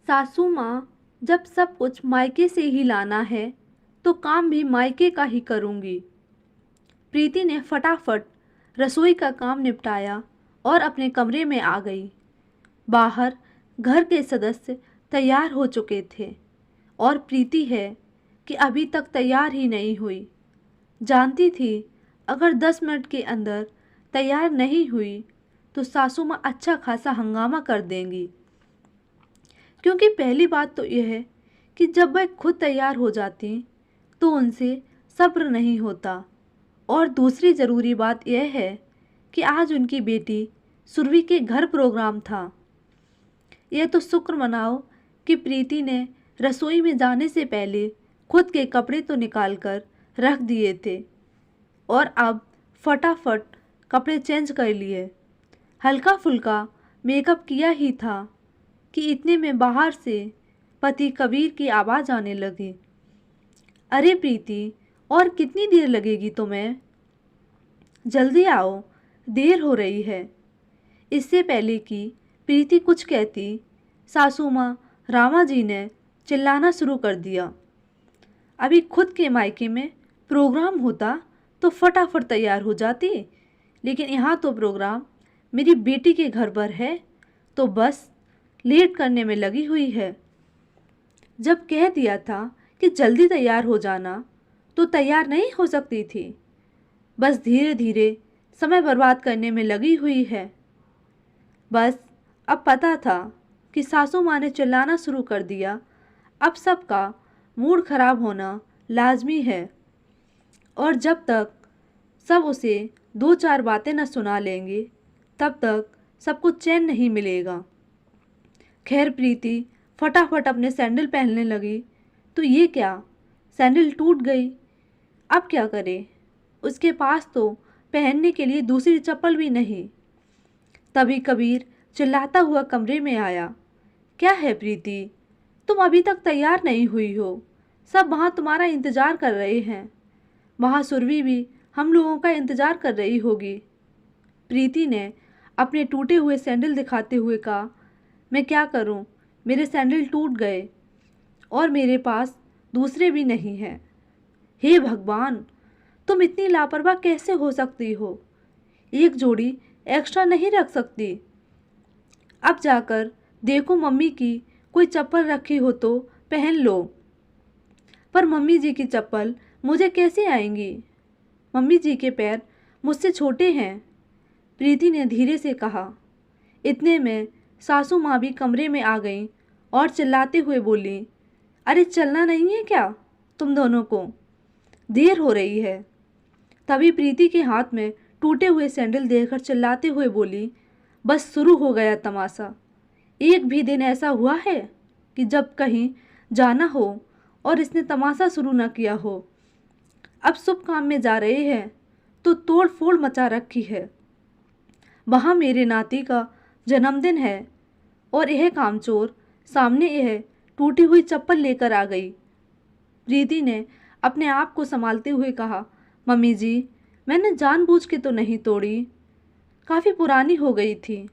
सासू माँ, जब सब कुछ मायके से ही लाना है तो काम भी मायके का ही करूँगी। प्रीति ने फटाफट रसोई का काम निपटाया और अपने कमरे में आ गई। बाहर घर के सदस्य तैयार हो चुके थे और प्रीति है कि अभी तक तैयार ही नहीं हुई। जानती थी अगर 10 मिनट के अंदर तैयार नहीं हुई तो सासू माँ अच्छा खासा हंगामा कर देंगी। क्योंकि पहली बात तो यह है कि जब वह खुद तैयार हो जाती तो उनसे सब्र नहीं होता, और दूसरी ज़रूरी बात यह है कि आज उनकी बेटी सुरभि के घर प्रोग्राम था। यह तो शुक्र मनाओ कि प्रीति ने रसोई में जाने से पहले खुद के कपड़े तो निकाल कर रख दिए थे और अब फटाफट कपड़े चेंज कर लिए। हल्का फुल्का मेकअप किया ही था कि इतने में बाहर से पति कबीर की आवाज़ आने लगी। अरे प्रीति, और कितनी देर लगेगी तुम्हें? जल्दी आओ, देर हो रही है। इससे पहले कि प्रीति कुछ कहती, सासू माँ रामा जी ने चिल्लाना शुरू कर दिया। अभी खुद के मायके में प्रोग्राम होता तो फटाफट तैयार हो जाती, लेकिन यहाँ तो प्रोग्राम मेरी बेटी के घर पर है तो बस लेट करने में लगी हुई है। जब कह दिया था कि जल्दी तैयार हो जाना तो तैयार नहीं हो सकती थी, बस धीरे धीरे समय बर्बाद करने में लगी हुई है। बस अब पता था कि सासू माँ ने चिल्लाना शुरू कर दिया, अब सबका मूड खराब होना लाजमी है, और जब तक सब उसे 2-4 बातें न सुना लेंगे तब तक सबको चैन नहीं मिलेगा। खैर प्रीति फटाफट अपने सैंडल पहनने लगी तो ये क्या, सैंडल टूट गई। अब क्या करे, उसके पास तो पहनने के लिए दूसरी चप्पल भी नहीं। तभी कबीर चिल्लाता हुआ कमरे में आया। क्या है प्रीति, तुम अभी तक तैयार नहीं हुई हो? सब वहाँ तुम्हारा इंतज़ार कर रहे हैं। वहाँ सुरभि भी हम लोगों का इंतज़ार कर रही होगी। प्रीति ने अपने टूटे हुए सैंडल दिखाते हुए कहा, मैं क्या करूं, मेरे सैंडल टूट गए और मेरे पास दूसरे भी नहीं हैं। हे भगवान, तुम इतनी लापरवाह कैसे हो सकती हो? एक जोड़ी एक्स्ट्रा नहीं रख सकती? अब जाकर देखो मम्मी की कोई चप्पल रखी हो तो पहन लो। पर मम्मी जी की चप्पल मुझे कैसे आएंगी? मम्मी जी के पैर मुझसे छोटे हैं, प्रीति ने धीरे से कहा। इतने में सासू माँ भी कमरे में आ गईं और चिल्लाते हुए बोली, अरे चलना नहीं है क्या तुम दोनों को? देर हो रही है। तभी प्रीति के हाथ में टूटे हुए सैंडल देखकर चिल्लाते हुए बोली, बस शुरू हो गया तमाशा। एक भी दिन ऐसा हुआ है कि जब कहीं जाना हो और इसने तमाशा शुरू न किया हो। अब शुभ काम में जा रहे हैं तो तोड़ फोड़ मचा रखी है। वहाँ मेरे नाती का जन्मदिन है और यह कामचोर सामने यह टूटी हुई चप्पल लेकर आ गई। प्रीति ने अपने आप को संभालते हुए कहा, मम्मी जी, मैंने जानबूझ के तो नहीं तोड़ी, काफ़ी पुरानी हो गई थी।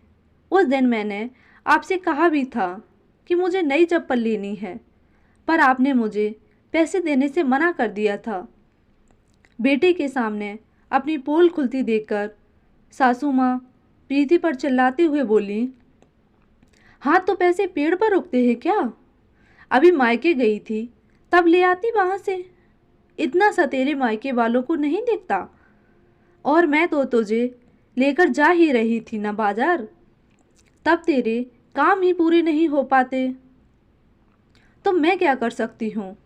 उस दिन मैंने आपसे कहा भी था कि मुझे नई चप्पल लेनी है, पर आपने मुझे पैसे देने से मना कर दिया था। बेटे के सामने अपनी पोल खुलती देखकर सासू माँ प्रीति पर चिल्लाते हुए बोली, हाँ तो पैसे पेड़ पर उगते हैं क्या? अभी मायके गई थी तब ले आती वहाँ से। इतना सा तेरे मायके वालों को नहीं दिखता? और मैं तो तुझे लेकर जा ही रही थी ना बाजार, तब तेरे काम ही पूरे नहीं हो पाते। तो मैं क्या कर सकती हूँ?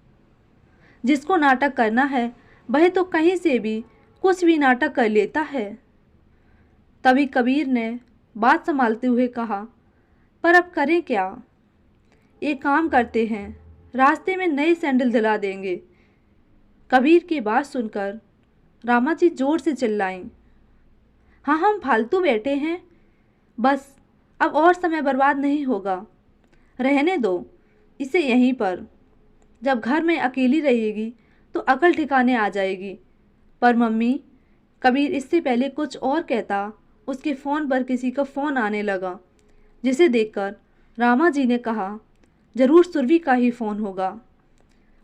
जिसको नाटक करना है वह तो कहीं से भी कुछ भी नाटक कर लेता है। तभी कबीर ने बात संभालते हुए कहा, पर अब करें क्या? एक काम करते हैं, रास्ते में नए सैंडल दिला देंगे। कबीर की बात सुनकर रामा जी जोर से चिल्लाईं, हाँ हम फालतू बैठे हैं, बस अब और समय बर्बाद नहीं होगा। रहने दो इसे यहीं पर, जब घर में अकेली रहेगी तो अकल ठिकाने आ जाएगी। पर मम्मी, कबीर इससे पहले कुछ और कहता, उसके फ़ोन पर किसी का फ़ोन आने लगा, जिसे देखकर रामा जी ने कहा, ज़रूर सुरभि का ही फ़ोन होगा।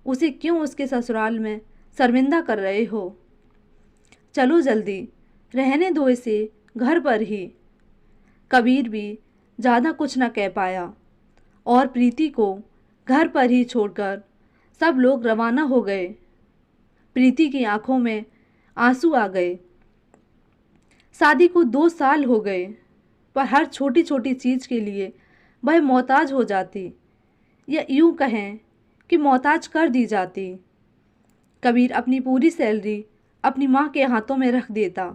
उसे क्यों उसके ससुराल में शर्मिंदा कर रहे हो? चलो जल्दी, रहने दो इसे घर पर ही। कबीर भी ज़्यादा कुछ न कह पाया और प्रीति को घर पर ही छोड़कर सब लोग रवाना हो गए। प्रीति की आंखों में आंसू आ गए। शादी को 2 साल हो गए, पर हर छोटी छोटी चीज़ के लिए वह मोहताज हो जाती, या यूं कहें कि मोहताज कर दी जाती। कबीर अपनी पूरी सैलरी अपनी माँ के हाथों में रख देता,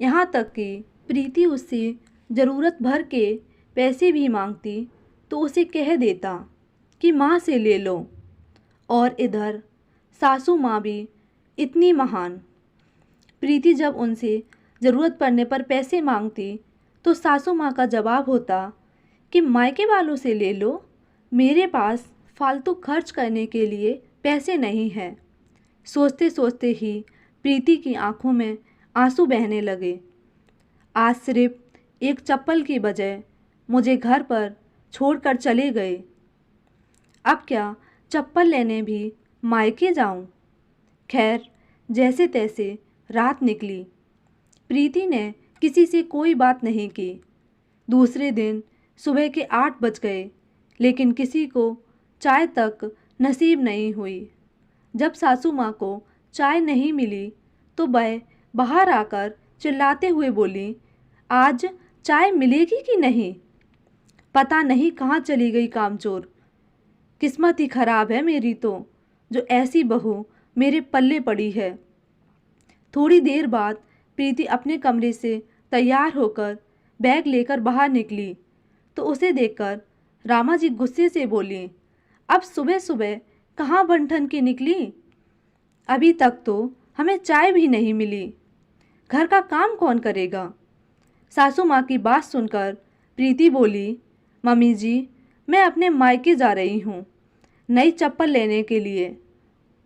यहाँ तक कि प्रीति उससे ज़रूरत भर के पैसे भी मांगती तो उसे कह देता कि माँ से ले लो। और इधर सासू माँ भी इतनी महान। प्रीति जब उनसे ज़रूरत पड़ने पर पैसे मांगती तो सासू माँ का जवाब होता कि मायके वालों से ले लो, मेरे पास फालतू खर्च करने के लिए पैसे नहीं हैं। सोचते सोचते ही प्रीति की आंखों में आंसू बहने लगे। आज सिर्फ एक चप्पल की बजाय मुझे घर पर छोड़कर चले गए। अब क्या चप्पल लेने भी मायके जाऊं? खैर, जैसे तैसे रात निकली। प्रीति ने किसी से कोई बात नहीं की। दूसरे दिन सुबह के 8 बज गए, लेकिन किसी को चाय तक नसीब नहीं हुई। जब सासू माँ को चाय नहीं मिली तो वह बाहर आकर चिल्लाते हुए बोली, आज चाय मिलेगी कि नहीं? पता नहीं कहाँ चली गई कामचोर। किस्मत ही खराब है मेरी तो, जो ऐसी बहू मेरे पल्ले पड़ी है। थोड़ी देर बाद प्रीति अपने कमरे से तैयार होकर बैग लेकर बाहर निकली तो उसे देखकर रामा जी गुस्से से बोली, अब सुबह सुबह कहाँ बन-ठन के निकली? अभी तक तो हमें चाय भी नहीं मिली। घर का काम कौन करेगा? सासू माँ की बात सुनकर प्रीति बोली, मम्मी जी, मैं अपने मायके जा रही हूँ नई चप्पल लेने के लिए।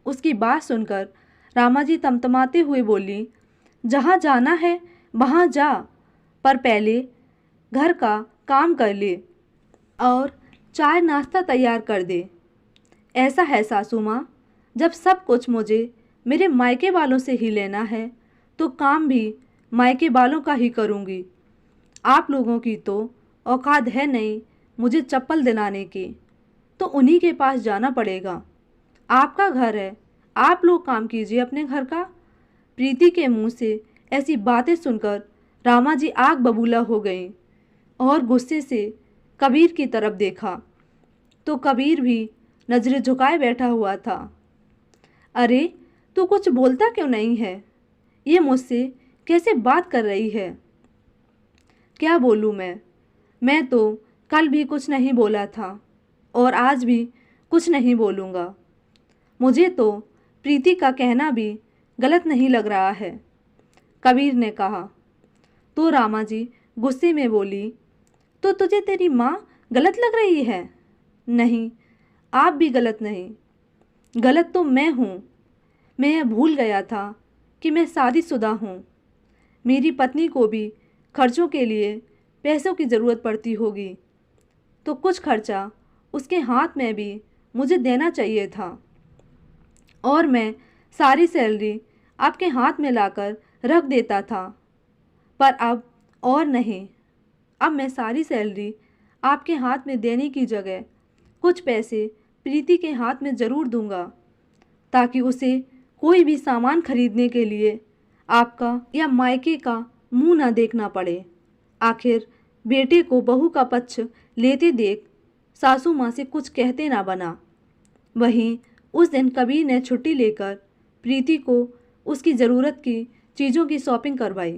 उसकी बात सुनकर रामा जी तमतमाते हुए बोली, जहाँ जाना है वहाँ जा, पर पहले घर का काम कर ले और चाय नाश्ता तैयार कर दे। ऐसा है सासू माँ, जब सब कुछ मुझे मेरे मायके वालों से ही लेना है तो काम भी मायके वालों का ही करूँगी। आप लोगों की तो औकात है नहीं मुझे चप्पल दिलाने की, तो उन्हीं के पास जाना पड़ेगा। आपका घर है, आप लोग काम कीजिए अपने घर का। प्रीति के मुंह से ऐसी बातें सुनकर रामा जी आग बबूला हो गई और गुस्से से कबीर की तरफ देखा तो कबीर भी नजरें झुकाए बैठा हुआ था। अरे, तू कुछ बोलता क्यों नहीं है? ये मुझसे कैसे बात कर रही है? क्या बोलूँ मैं तो कल भी कुछ नहीं बोला था और आज भी कुछ नहीं बोलूँगा। मुझे तो प्रीति का कहना भी गलत नहीं लग रहा है, कबीर ने कहा। तो रामा जी गुस्से में बोली, तो तुझे तेरी माँ गलत लग रही है? नहीं, आप भी गलत नहीं, गलत तो मैं हूँ। मैं यह भूल गया था कि मैं शादीशुदा हूँ। मेरी पत्नी को भी खर्चों के लिए पैसों की ज़रूरत पड़ती होगी, तो कुछ खर्चा उसके हाथ में भी मुझे देना चाहिए था। और मैं सारी सैलरी आपके हाथ में लाकर रख देता था, पर अब और नहीं। अब मैं सारी सैलरी आपके हाथ में देने की जगह कुछ पैसे प्रीति के हाथ में ज़रूर दूंगा, ताकि उसे कोई भी सामान खरीदने के लिए आपका या मायके का मुंह ना देखना पड़े। आखिर बेटे को बहू का पक्ष लेते देख सासू माँ से कुछ कहते ना बना। वहीं उस दिन कबीर ने छुट्टी लेकर प्रीति को उसकी ज़रूरत की चीज़ों की शॉपिंग करवाई।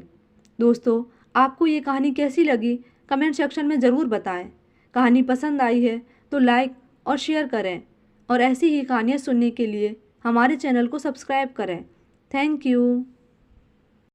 दोस्तों, आपको ये कहानी कैसी लगी कमेंट सेक्शन में ज़रूर बताएं। कहानी पसंद आई है तो लाइक और शेयर करें और ऐसी ही कहानियाँ सुनने के लिए हमारे चैनल को सब्सक्राइब करें। Thank you.